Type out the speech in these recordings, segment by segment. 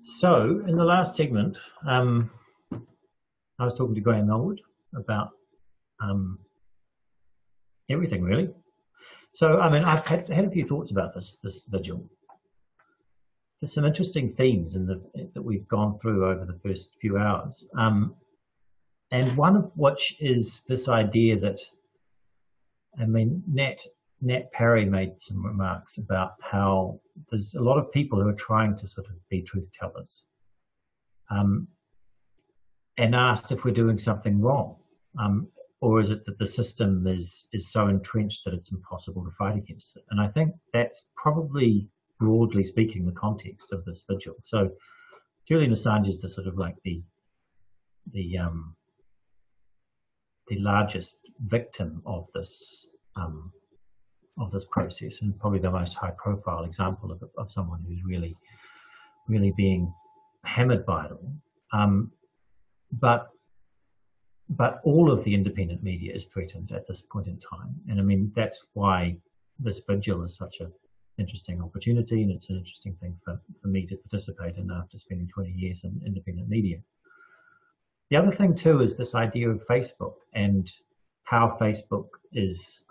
So, in the last segment, I was talking to Graham Elwood about everything, really. So, I mean, I've had a few thoughts about this vigil. There's some interesting themes that we've gone through over the first few hours. And one of which is this idea that, I mean, Nat Parry made some remarks about how there's a lot of people who are trying to sort of be truth tellers, and asked if we're doing something wrong, or is it that the system is so entrenched that it's impossible to fight against it? And I think that's probably, broadly speaking, the context of this vigil. So Julian Assange is the sort of like the largest victim of this process, and probably the most high-profile example of someone who's really being hammered by it all. But all of the independent media is threatened at this point in time, and I mean that's why this vigil is such an interesting opportunity, and it's an interesting thing for me to participate in after spending 20 years in independent media. The other thing too is this idea of Facebook and how Facebook is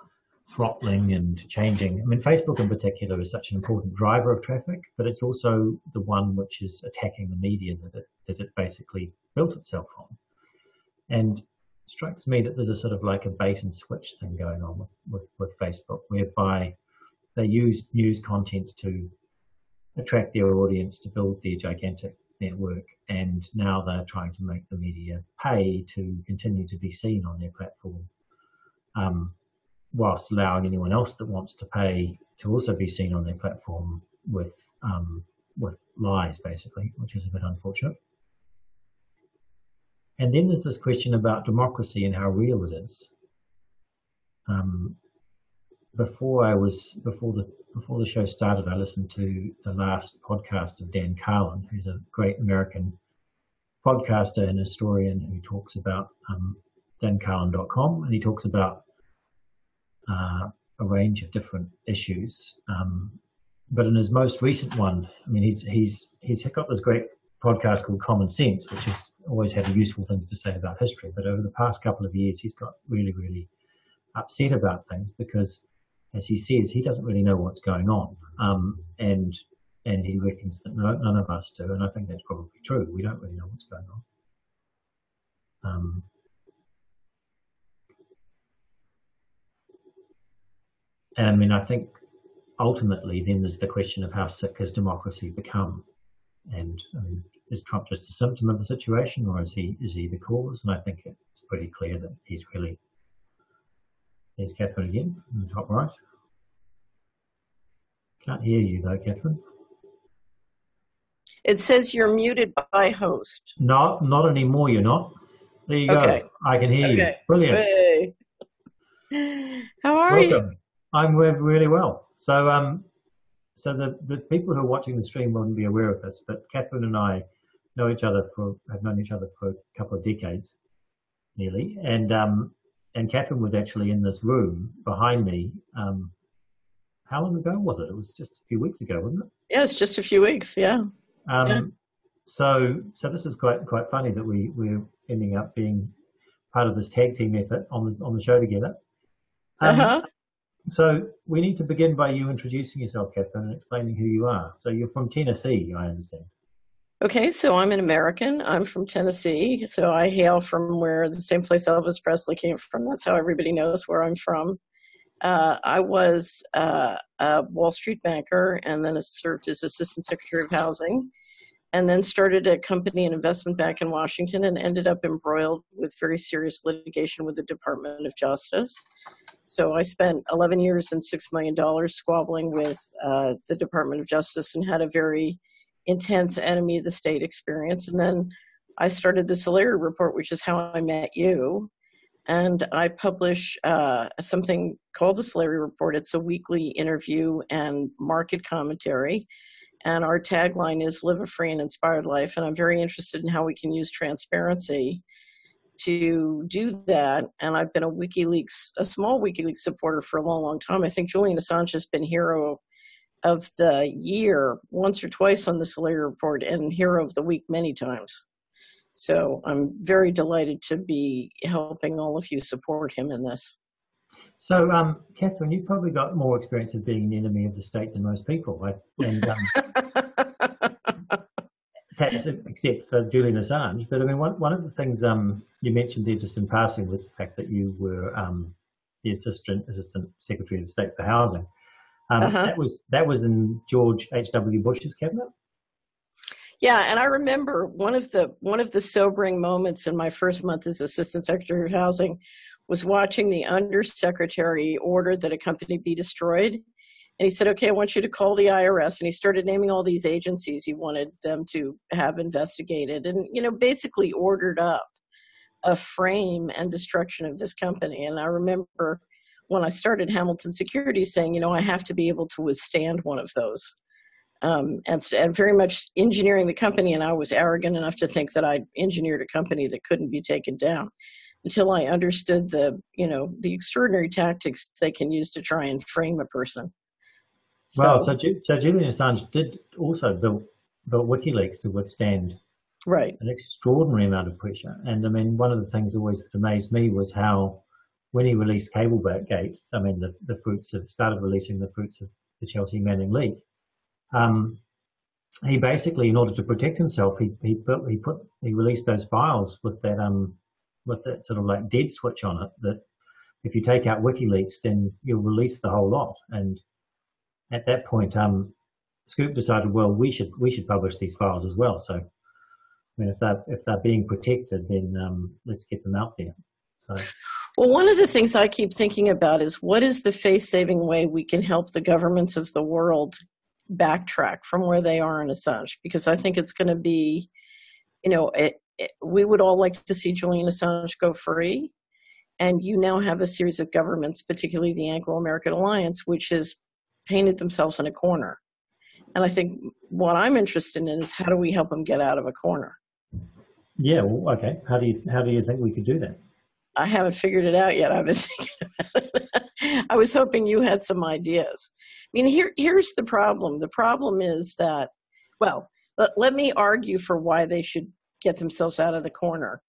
throttling and changing. I mean, Facebook in particular is such an important driver of traffic, but it's also the one which is attacking the media that it basically built itself on. And it strikes me that there's a sort of like a bait and switch thing going on with Facebook, whereby they use news content to attract their audience, to build their gigantic network, and now they're trying to make the media pay to continue to be seen on their platform, whilst allowing anyone else that wants to pay to also be seen on their platform with lies, basically, which is a bit unfortunate. And then there's this question about democracy and how real it is. Before the show started, I listened to the last podcast of Dan Carlin, who's a great American podcaster and historian who talks about dancarlin.com, and he talks about a range of different issues. But in his most recent one, I mean, he's got this great podcast called Common Sense, which has always had useful things to say about history. But over the past couple of years, he's got really, really upset about things because, as he says, he doesn't really know what's going on, and he reckons that none of us do, and I think that's probably true. We don't really know what's going on. And I mean, I think ultimately then there's the question of how sick has democracy become, and I mean, is Trump just a symptom of the situation, or is he the cause? And I think it's pretty clear that he's really. There's Catherine again in the top right. Can't hear you though, Catherine. It says you're muted by host. No, not anymore. You're not. There you Okay. go. I can hear you. Brilliant. Hey. How are Welcome. you? I'm really well. So, so the people who are watching the stream wouldn't be aware of this, but Catherine and I have known each other for a couple of decades, nearly, and Catherine was actually in this room behind me. How long ago was it? It was just a few weeks ago, wasn't it? Yeah, it's just a few weeks. Yeah. So this is quite funny that we're ending up being part of this tag team effort on the show together. So we need to begin by you introducing yourself, Catherine, and explaining who you are. So you're from Tennessee, I understand. Okay, so I'm an American. I'm from Tennessee. So I hail from where the same place Elvis Presley came from. That's how everybody knows where I'm from. I was a Wall Street banker, and then served as Assistant Secretary of Housing, and then started a company, an investment bank in Washington, and ended up embroiled with very serious litigation with the Department of Justice. So I spent 11 years and $6 million squabbling with the Department of Justice, and had a very intense enemy of the state experience. And then I started the Lauria Report, which is how I met you. And I publish something called the Lauria Report. It's a weekly interview and market commentary. And our tagline is live a free and inspired life. And I'm very interested in how we can use transparency to do that. And I've been a small WikiLeaks supporter for a long, long time. I think Julian Assange has been hero of the year once or twice on the Lauria Report and Hero of the Week many times. So I'm very delighted to be helping all of you support him in this. So, Catherine, you've probably got more experience of being an enemy of the state than most people, right? And perhaps except for Julian Assange. But I mean, one of the things you mentioned there just in passing was the fact that you were the Assistant Secretary of State for Housing. That was in George H.W. Bush's cabinet. Yeah, and I remember one of the sobering moments in my first month as Assistant Secretary of Housing was watching the Undersecretary order that a company be destroyed. And he said, okay, I want you to call the IRS. And he started naming all these agencies he wanted them to have investigated and, basically ordered up a frame and destruction of this company. And I remember when I started Hamilton Security saying, I have to be able to withstand one of those. And very much engineering the company. And I was arrogant enough to think that I'd engineered a company that couldn't be taken down until I understood the extraordinary tactics they can use to try and frame a person. Well, so Julian Assange did also build WikiLeaks to withstand an extraordinary amount of pressure. And I mean, one of the things always that amazed me was how, when he released Cablegate, I mean, the fruits of started releasing the fruits of the Chelsea Manning leak. He basically, in order to protect himself, he released those files with that sort of like dead switch on it. That if you take out WikiLeaks, then you'll release the whole lot. And at that point, Scoop decided, well, we should publish these files as well. So, I mean, if they're being protected, then let's get them out there. So. Well, one of the things I keep thinking about is what is the face-saving way we can help the governments of the world backtrack from where they are in Assange? Because I think it's going to be, we would all like to see Julian Assange go free. And you now have a series of governments, particularly the Anglo-American Alliance, which has painted themselves in a corner. And I think what I'm interested in is how do we help them get out of a corner? Yeah, well, okay. How do you think we could do that? I haven't figured it out yet. I was thinking about it. I was hoping you had some ideas. I mean, here's the problem. The problem is that, well, let me argue for why they should get themselves out of the corner.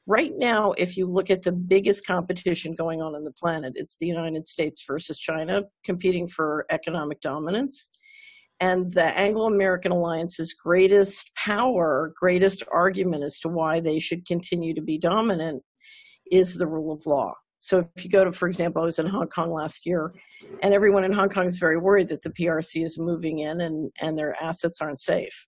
Right now, if you look at the biggest competition going on the planet, it's the United States versus China competing for economic dominance. And the Anglo-American Alliance's greatest power, greatest argument as to why they should continue to be dominant is the rule of law. So if you go to, for example, I was in Hong Kong last year, and everyone in Hong Kong is very worried that the PRC is moving in and their assets aren't safe.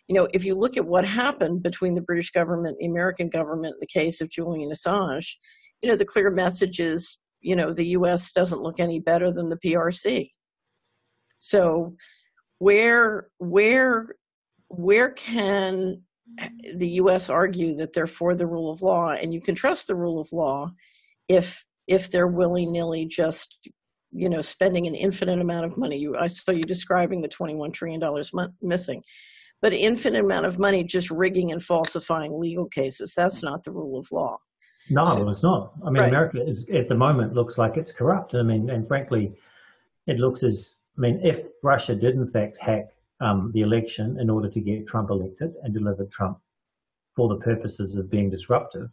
If you look at what happened between the British government, the American government, in the case of Julian Assange, the clear message is, the U.S. doesn't look any better than the PRC. So where can the U.S. argue that they're for the rule of law, and you can trust the rule of law if they're willy-nilly just, spending an infinite amount of money? I saw you describing the $21 trillion missing, but an infinite amount of money just rigging and falsifying legal cases. That's not the rule of law. No, it's not. I mean, America is at the moment looks like it's corrupt. I mean, and frankly, it looks as, if Russia did in fact hack the election in order to get Trump elected and deliver Trump for the purposes of being disruptive,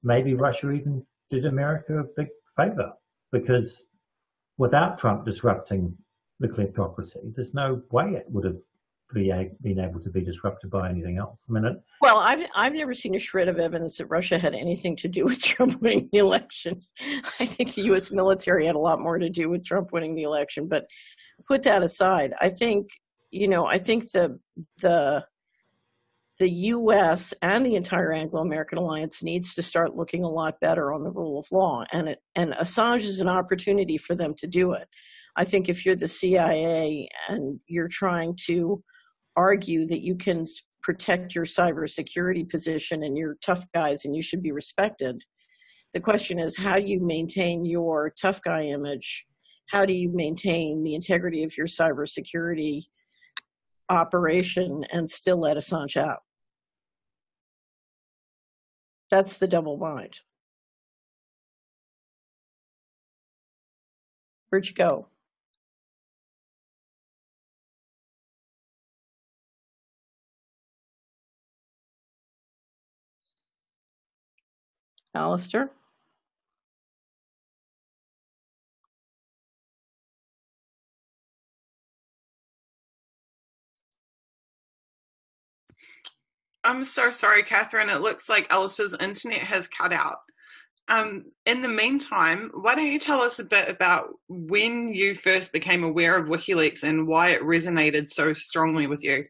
maybe Russia even did America a big favor, because without Trump disrupting the kleptocracy, there's no way it would have been able to be disrupted by anything else. Well, I've never seen a shred of evidence that Russia had anything to do with Trump winning the election. I think the U.S. military had a lot more to do with Trump winning the election. But put that aside, I think the U.S. and the entire Anglo-American Alliance needs to start looking a lot better on the rule of law, and Assange is an opportunity for them to do it. I think if you're the CIA and you're trying to argue that you can protect your cybersecurity position and you're tough guys and you should be respected, the question is, how do you maintain your tough guy image? How do you maintain the integrity of your cybersecurity operation and still let Assange out? That's the double bind. Where'd you go? Alastair? I'm so sorry, Catherine. It looks like Alice's internet has cut out. In the meantime, why don't you tell us a bit about when you first became aware of WikiLeaks and why it resonated so strongly with you?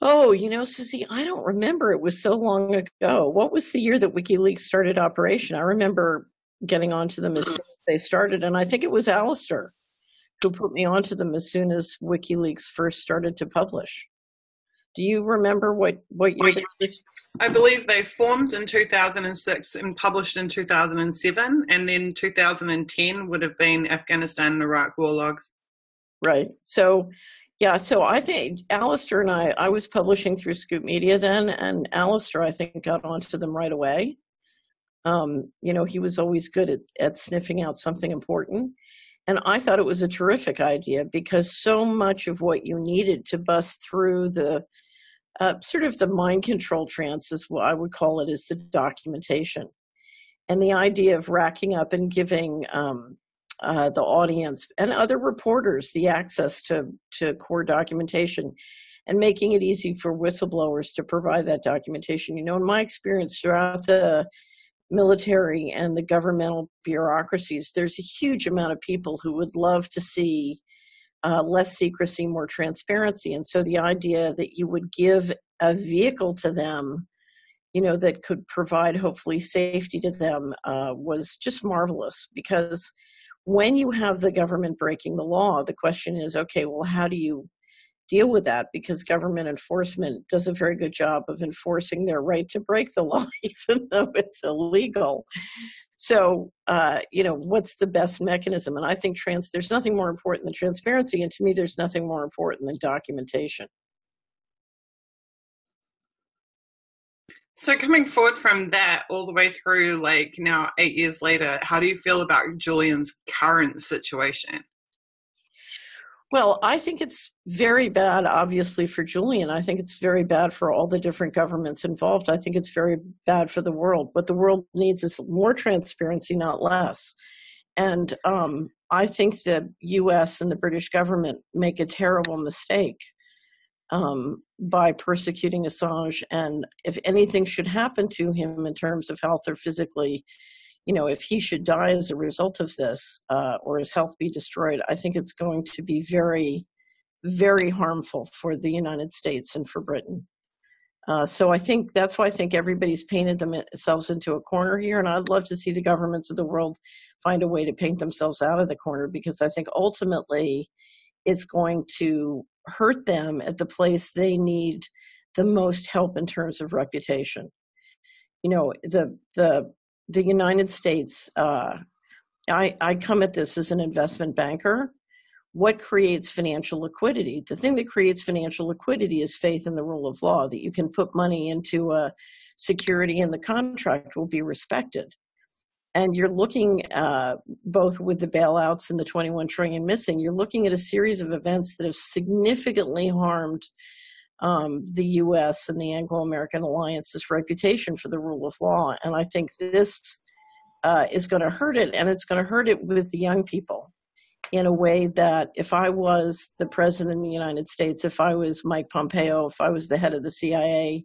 Oh, you know, Susie, I don't remember. It was so long ago. What was the year that WikiLeaks started operation? I remember getting onto them as soon as they started, and I think it was Alastair who put me onto them as soon as WikiLeaks first started to publish. Do you remember what year they was? I believe they formed in 2006 and published in 2007, and then 2010 would have been Afghanistan and Iraq war logs. Right. So, yeah, so I think Alastair and I was publishing through Scoop Media then, and Alastair, I think, got onto them right away. You know, he was always good at sniffing out something important. And I thought it was a terrific idea because so much of what you needed to bust through the sort of the mind control trance is what I would call it, is the documentation. And the idea of racking up and giving the audience and other reporters the access to core documentation and making it easy for whistleblowers to provide that documentation. You know, in my experience throughout the military and the governmental bureaucracies, there's a huge amount of people who would love to see less secrecy, more transparency. And so the idea that you would give a vehicle to them, you know, that could provide hopefully safety to them was just marvelous. Because when you have the government breaking the law, the question is, okay, well, how do you deal with that? Because government enforcement does a very good job of enforcing their right to break the law, even though it's illegal. So, you know, what's the best mechanism? And I think there's nothing more important than transparency. And to me, there's nothing more important than documentation. So coming forward from that all the way through, like now 8 years later, how do you feel about Julian's current situation? Well, I think it's very bad, obviously, for Julian. I think it's very bad for all the different governments involved. I think it's very bad for the world. What the world needs is more transparency, not less. And I think the U.S. and the British government make a terrible mistake by persecuting Assange. And if anything should happen to him in terms of health or physically, you know, if he should die as a result of this or his health be destroyed, I think it's going to be very, very harmful for the United States and for Britain. So I think that's why I think everybody's painted themselves into a corner here. And I'd love to see the governments of the world find a way to paint themselves out of the corner, because I think ultimately it's going to hurt them at the place they need the most help in terms of reputation. You know, the United States, I come at this as an investment banker. What creates financial liquidity? The thing that creates financial liquidity is faith in the rule of law, that you can put money into a security and the contract will be respected. And you're looking, both with the bailouts and the 21 trillion missing, you're looking at a series of events that have significantly harmed the U.S. and the Anglo-American alliance's reputation for the rule of law. And I think this is going to hurt it, and it's going to hurt it with the young people in a way that if I was the president of the United States, if I was Mike Pompeo, if I was the head of the CIA,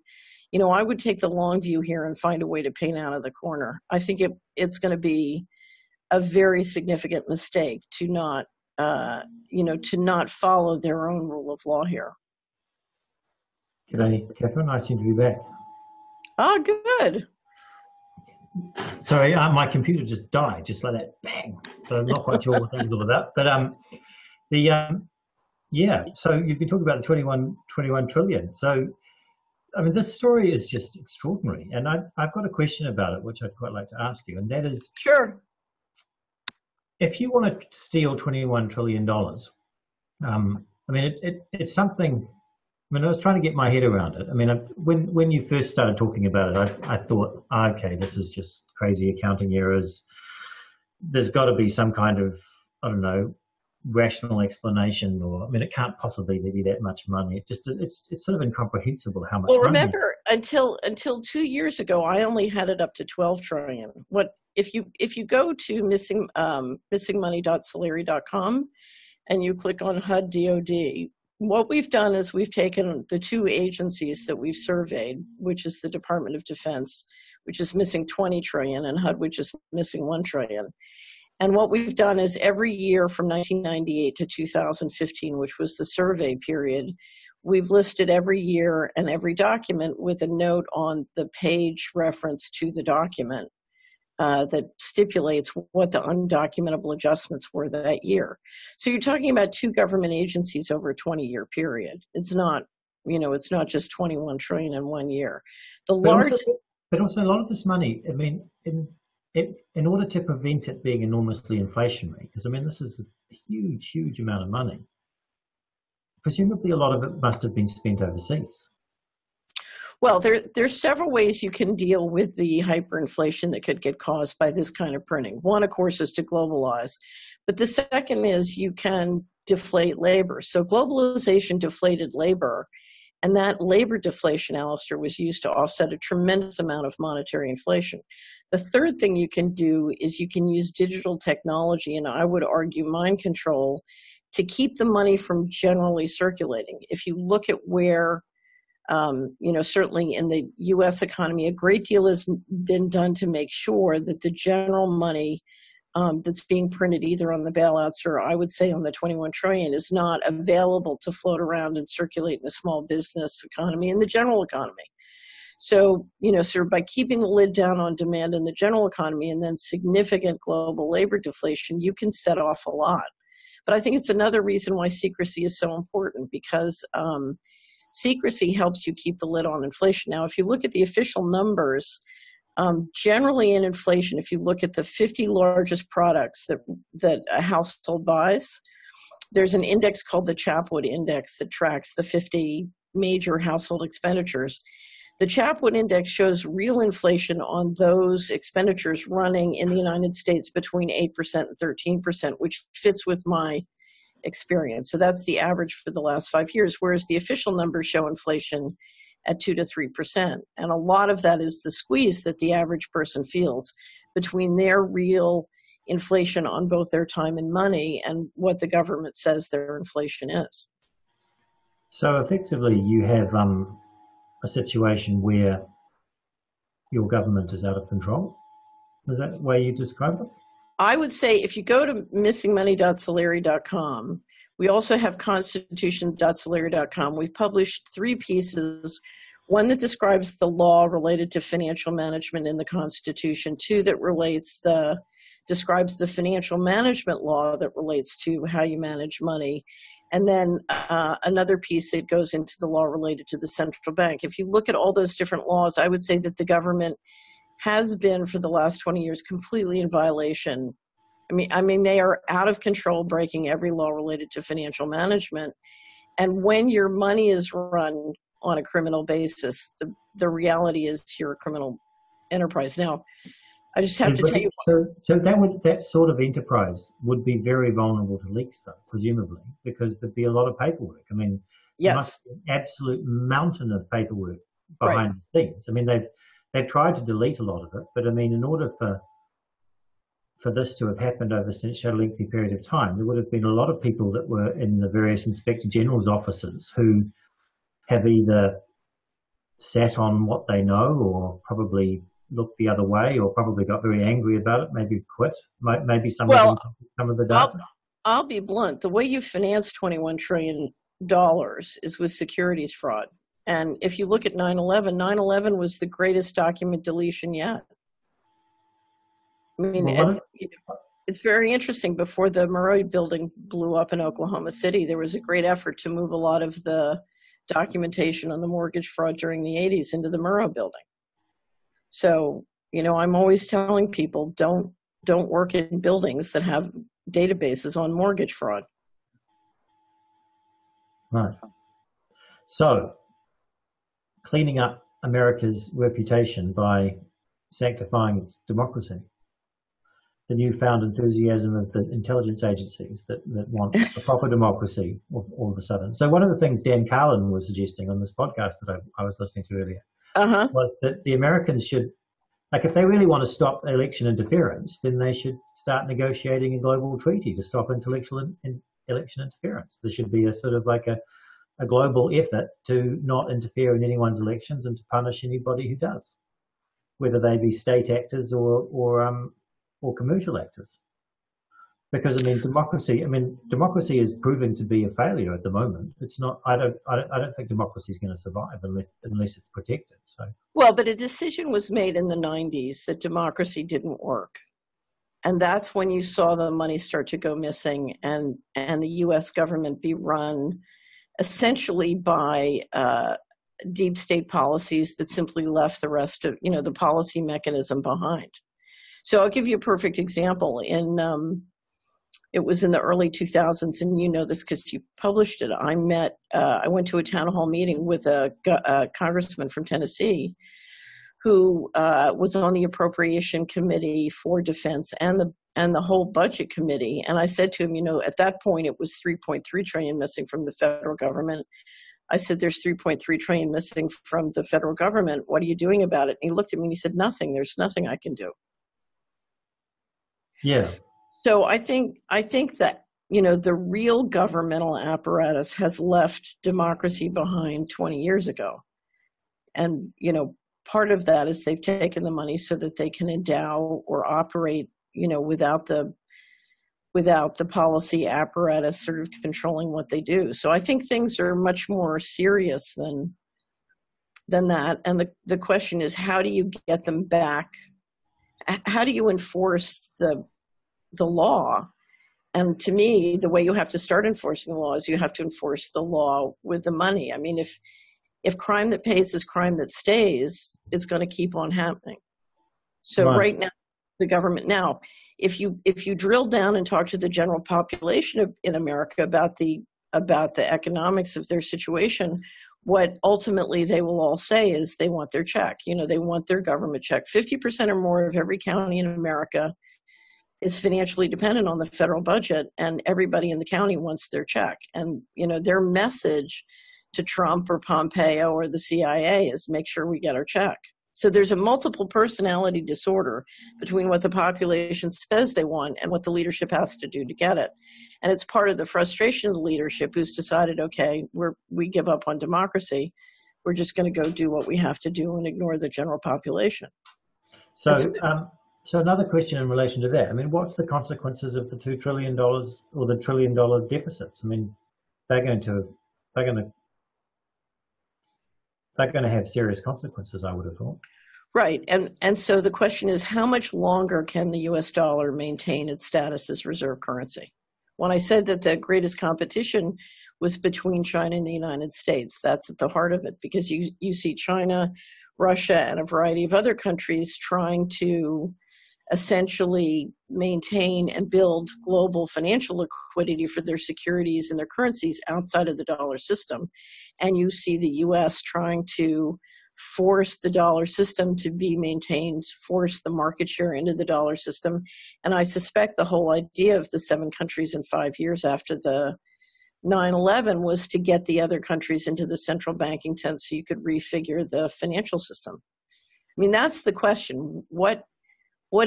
you know, I would take the long view here and find a way to paint out of the corner. I think it's going to be a very significant mistake to not, to not follow their own rule of law here. G'day, Catherine. I seem to be back. Oh, good. Sorry, my computer just died, just like that, bang. So I'm not quite sure what that was all about. But yeah. So you've been talking about the 21 trillion. So, I mean, this story is just extraordinary, and I've got a question about it, which I'd quite like to ask you, and that is, sure, if you want to steal $21 trillion, I mean, it's something. I mean, I was trying to get my head around it. I mean, when you first started talking about it, I thought, okay, this is just crazy accounting errors. There's got to be some kind of, I don't know, rational explanation, or I mean, it can't possibly be that much money. It's sort of incomprehensible how much. Well, money. remember, until 2 years ago, I only had it up to 12 trillion. What if you go to missingmoney.solari.com and you click on HUD DOD? What we've done is we've taken the two agencies that we've surveyed, which is the Department of Defense, which is missing 20 trillion, and HUD, which is missing 1 trillion. And what we've done is every year from 1998 to 2015, which was the survey period, we've listed every year and every document with a note on the page reference to the document that stipulates what the undocumentable adjustments were that year. So you're talking about two government agencies over a 20-year period. It's not, it's not just 21 trillion in 1 year. But also a lot of this money, I mean, in order to prevent it being enormously inflationary, because I mean, this is a huge, huge amount of money. Presumably a lot of it must have been spent overseas. Well, there's several ways you can deal with the hyperinflation that could get caused by this kind of printing. One, of course, is to globalize. But the second is you can deflate labor. So globalization deflated labor, and that labor deflation, Alastair, was used to offset a tremendous amount of monetary inflation. The third thing you can do is you can use digital technology, and I would argue mind control, to keep the money from generally circulating. If you look at where certainly in the U.S. economy, a great deal has been done to make sure that the general money that's being printed either on the bailouts or I would say on the 21 trillion is not available to float around and circulate in the small business economy and the general economy. So, sort of by keeping the lid down on demand in the general economy and then significant global labor deflation, you can set off a lot. But I think it's another reason why secrecy is so important, because secrecy helps you keep the lid on inflation. Now, if you look at the official numbers, generally in inflation, if you look at the 50 largest products that a household buys, there's an index called the Chapwood Index that tracks the 50 major household expenditures. The Chapwood Index shows real inflation on those expenditures running in the United States between 8% and 13%, which fits with my experience. So that's the average for the last 5 years, whereas the official numbers show inflation at 2 to 3%. And a lot of that is the squeeze that the average person feels between their real inflation on both their time and money and what the government says their inflation is. So effectively you have a situation where your government is out of control. Is that the way you describe it? I would say if you go to missingmoney.solari.com, we also have constitution.solari.com. We've published 3 pieces, one that describes the law related to financial management in the Constitution, 2 that describes the financial management law that relates to how you manage money, and then another piece that goes into the law related to the central bank. If you look at all those different laws, I would say that the government has been for the last 20 years completely in violation. I mean, they are out of control, breaking every law related to financial management. And when your money is run on a criminal basis, the reality is you're a criminal enterprise. Now, I just have to tell you. So that sort of enterprise would be very vulnerable to leaks, though, presumably, because there'd be a lot of paperwork. I mean, yes, must be an absolute mountain of paperwork behind the scenes. I mean, they've tried to delete a lot of it, but I mean, in order for this to have happened over such a lengthy period of time, there would have been a lot of people that were in the various Inspector General's offices who have either sat on what they know or probably looked the other way or probably got very angry about it, maybe quit, maybe some of the data. I'll be blunt. The way you finance $21 trillion is with securities fraud. And if you look at 9/11, 9/11 was the greatest document deletion yet. I mean, it's very interesting. Before the Murrah building blew up in Oklahoma City, there was a great effort to move a lot of the documentation on the mortgage fraud during the 80s into the Murrah building. So, I'm always telling people, don't work in buildings that have databases on mortgage fraud. Right. So, cleaning up America's reputation by sanctifying its democracy. newfound enthusiasm of the intelligence agencies that want a proper democracy all of a sudden. So one of the things Dan Carlin was suggesting on this podcast that I was listening to earlier was that the Americans should, like, if they really want to stop election interference, then they should start negotiating a global treaty to stop election interference. There should be a sort of like a global effort to not interfere in anyone's elections and to punish anybody who does, whether they be state actors or commercial actors. Because democracy is proving to be a failure at the moment. It's not. I don't think democracy is going to survive unless it's protected. So. Well, but a decision was made in the 90s that democracy didn't work, and that's when you saw the money start to go missing, and the U.S. government be run essentially by deep state policies that simply left the rest of the policy mechanism behind. So I'll give you a perfect example. It was in the early 2000s, and you know this because you published it. I went to a town hall meeting with a congressman from Tennessee who was on the appropriation committee for defense and the whole budget committee. And I said to him, at that point it was 3.3 trillion missing from the federal government. I said, there's 3.3 trillion missing from the federal government. What are you doing about it? And he looked at me and he said, nothing. There's nothing I can do. Yeah. So I think that, the real governmental apparatus has left democracy behind 20 years ago. And, part of that is they've taken the money so that they can endow or operate, without the policy apparatus sort of controlling what they do. So I think things are much more serious than that. And the question is, how do you get them back? How do you enforce the law? And to me, the way you have to start enforcing the law is you have to enforce the law with the money. I mean, if crime that pays is crime that stays, it's going to keep on happening. So right now, the government now, if you drill down and talk to the general population in America about the economics of their situation, what ultimately they will all say is they want their check. They want their government check. 50% or more of every county in America is financially dependent on the federal budget, and everybody in the county wants their check. And, their message to Trump or Pompeo or the CIA is make sure we get our check. So there's a multiple personality disorder between what the population says they want and what the leadership has to do to get it. And it's part of the frustration of the leadership who's decided, okay, we give up on democracy. We're just going to go do what we have to do and ignore the general population. So another question in relation to that. I mean, what's the consequences of the $2 trillion or the $1 trillion deficits? I mean, they're going to have serious consequences, I would have thought. Right. And so the question is, how much longer can the U.S. dollar maintain its status as reserve currency? When I said that the greatest competition was between China and the United States, that's at the heart of it, because you see China, Russia, and a variety of other countries trying to essentially maintain and build global financial liquidity for their securities and their currencies outside of the dollar system. And you see the U.S. trying to force the dollar system to be maintained, force the market share into the dollar system. And I suspect the whole idea of the 7 countries in 5 years after the 9/11 was to get the other countries into the central banking tent so you could refigure the financial system. I mean, that's the question. What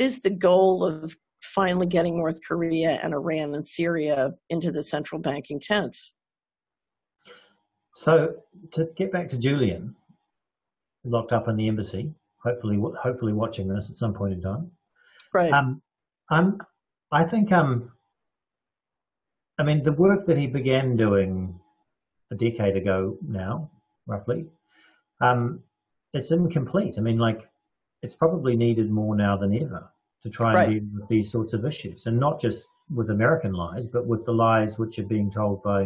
is the goal of finally getting North Korea and Iran and Syria into the central banking tent? So to get back to Julian, locked up in the embassy, hopefully watching this at some point in time. Right. I think the work that he began doing a decade ago now, roughly, it's incomplete. I mean, it's probably needed more now than ever to try and deal with these sorts of issues, and not just with American lies, but with the lies which are being told by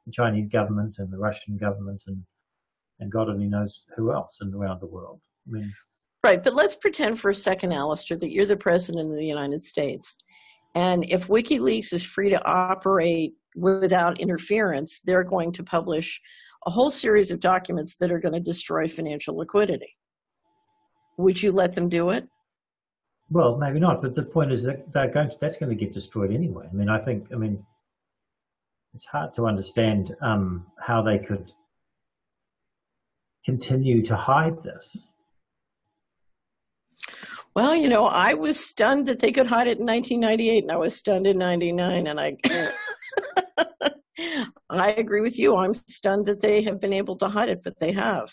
the Chinese government and the Russian government and God only knows who else around the world. I mean, right, but let's pretend for a second, Alastair, that you're the president of the United States. And if WikiLeaks is free to operate without interference, they're going to publish a whole series of documents that are going to destroy financial liquidity. Would you let them do it? Well, maybe not, but the point is that that's going to get destroyed anyway. I mean, it's hard to understand how they could continue to hide this. Well, I was stunned that they could hide it in 1998, and I was stunned in 99, and I agree with you. I'm stunned that they have been able to hide it, but they have.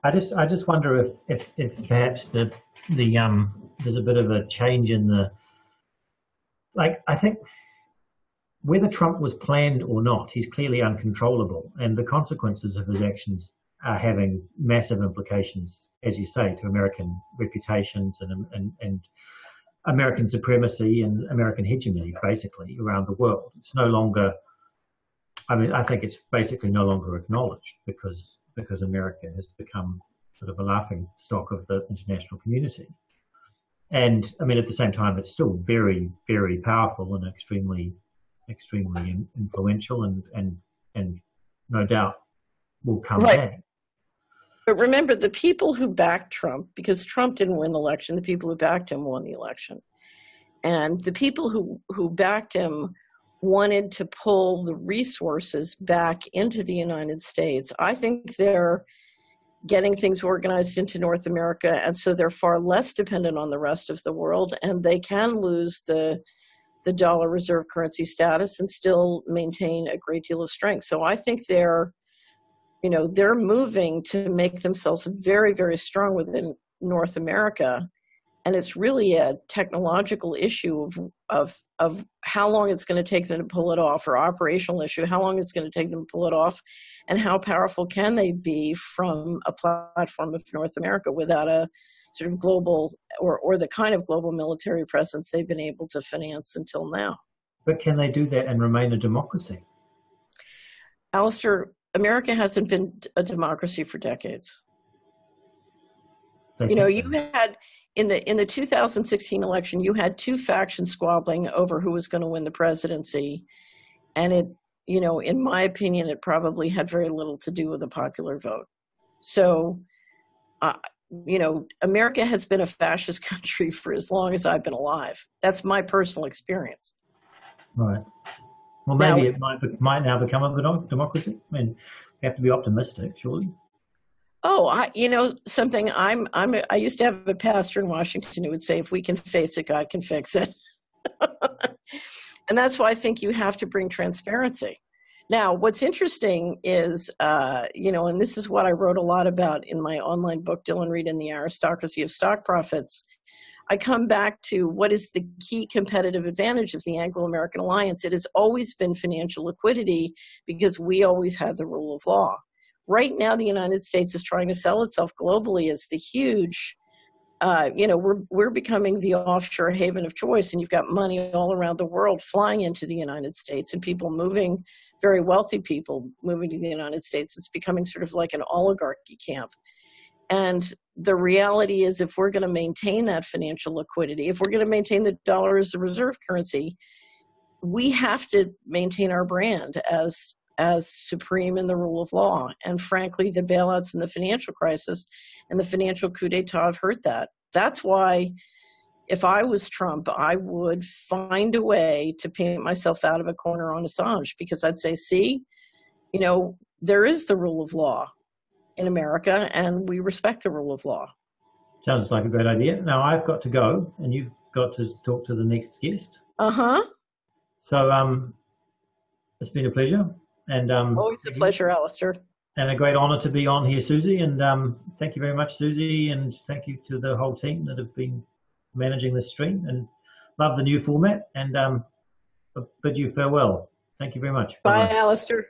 I just wonder if perhaps there's a bit of a change in I think whether Trump was planned or not, he's clearly uncontrollable, and the consequences of his actions are having massive implications, as you say, to American reputations and American supremacy and American hegemony, basically, around the world. It's no longer, I think it's basically no longer acknowledged because America has become sort of a laughing stock of the international community. And at the same time, it's still very, very powerful and extremely influential and no doubt will come back. But remember, the people who backed Trump, because Trump didn't win the election, the people who backed him won the election. And the people who backed him wanted to pull the resources back into the United States. I think they're getting things organized into North America, and so they're far less dependent on the rest of the world, and they can lose the dollar reserve currency status and still maintain a great deal of strength. So I think they're moving to make themselves very, very strong within North America. And it's really a technological issue of how long it's going to take them to pull it off, or operational issue, how long it's going to take them to pull it off, and how powerful can they be from a platform of North America without a sort of global or the kind of global military presence they've been able to finance until now. But can they do that and remain a democracy? Alastair, America hasn't been a democracy for decades. You had in the 2016 election, you had two factions squabbling over who was going to win the presidency, and it, in my opinion, it probably had very little to do with the popular vote. So, America has been a fascist country for as long as I've been alive. That's my personal experience. Right. Well, maybe it might now become a democracy. I mean, we have to be optimistic, surely. Oh, something. I used to have a pastor in Washington who would say, "If we can face it, God can fix it," and that's why I think you have to bring transparency. Now, what's interesting is, and this is what I wrote a lot about in my online book, Dylan Reed and the Aristocracy of Stock Profits. I come back to what is the key competitive advantage of the Anglo-American alliance. It has always been financial liquidity because we always had the rule of law. Right now, the United States is trying to sell itself globally as the huge, we're becoming the offshore haven of choice, and you've got money all around the world flying into the United States and people moving, very wealthy people moving to the United States. It's becoming sort of like an oligarchy camp. And the reality is, if we're going to maintain that financial liquidity, if we're going to maintain the dollar as a reserve currency, we have to maintain our brand as supreme in the rule of law. And frankly, the bailouts and the financial crisis and the financial coup d'etat have hurt that. That's why, if I was Trump, I would find a way to paint myself out of a corner on Assange, because I'd say, see, there is the rule of law in America, and we respect the rule of law. Sounds like a great idea. Now I've got to go, and you've got to talk to the next guest. So it's been a pleasure. And always a pleasure, Alastair. And a great honour to be on here, Susie. And thank you very much, Susie. And thank you to the whole team that have been managing this stream. And love the new format. And bid you farewell. Thank you very much. Bye, Alastair.